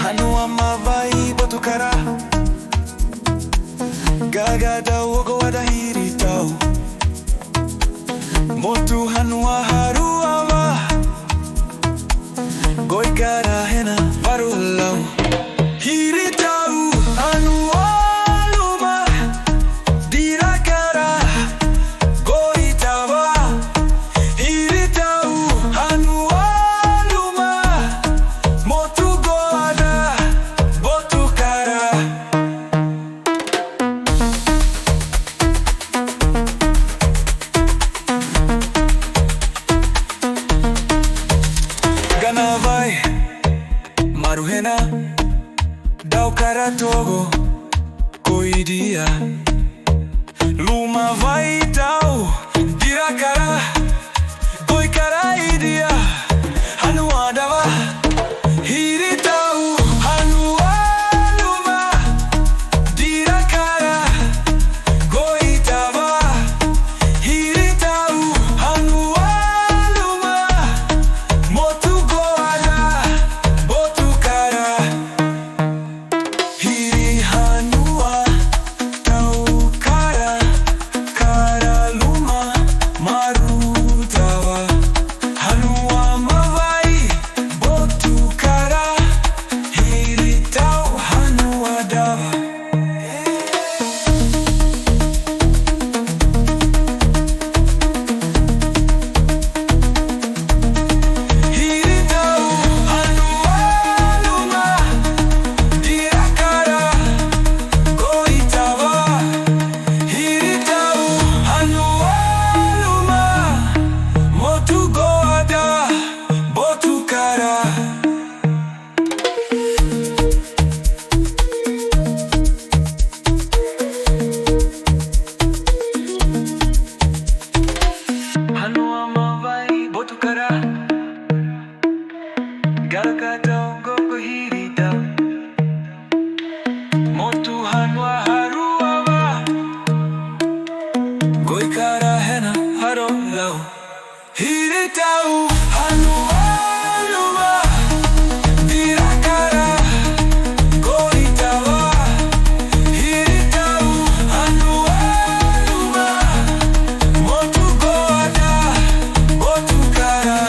Hanua Mavai botu kara goada goada Hiri tau Motu Hanua haruava goi kara hena varulau Hiri tau Hanua luma dira kara goi tava Hiri tau Hanua luma motu goada botu kara Ganavai maruhena dau kara togo ko idia luma vai tau dira kara goi kara idia Hanua dava Hiri tau Hanua luma dira kara goi tava Hiri tau Hanua luma motu goada botu kara Hiri Hanua tau kara kara luma maru tava Hanua Mavai botu kara Hiri tau Hanua dava Hiri tau Hanua luma dira kara goi tava Hiri tau Hanua luma motu goada botu kara Hanua Mavai botu kara goada gogo Hiri tau Motu Hanua haruava goi kara hena haro lau Hiri tau Hanua luma dira kara goi tava Hiri tau Hanua luma motu goada botu kara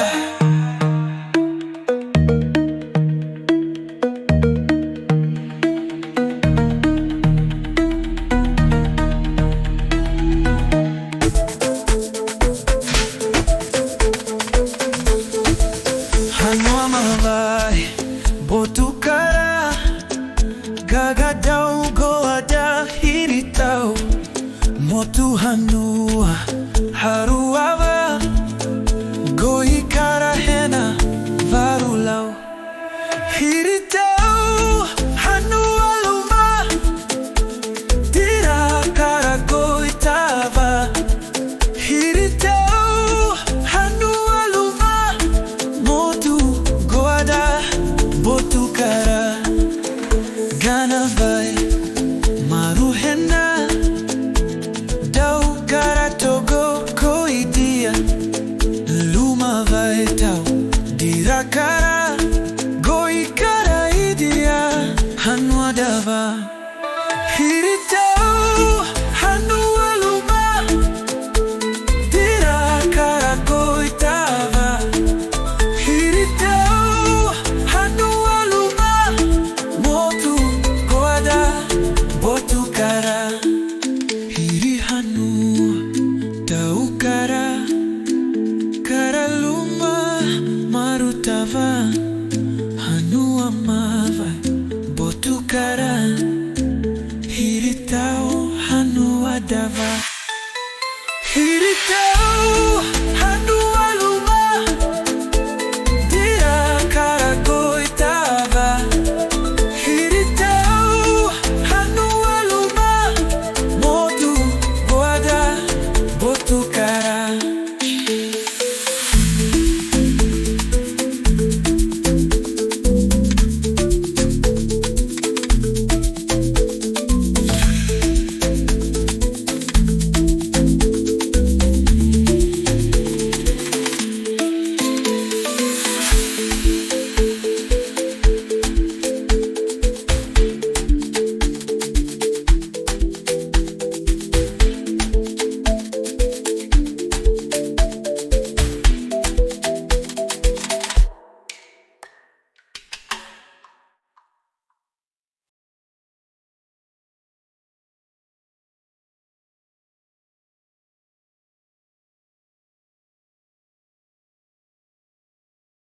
Hanua Mavai botu kara goada goada Hiri tau Motu Hanua haruava goi kara hena varulau Hiri tau Hanua luma dira kara goi tava Hiri tau Hanua luma motu goada botu kara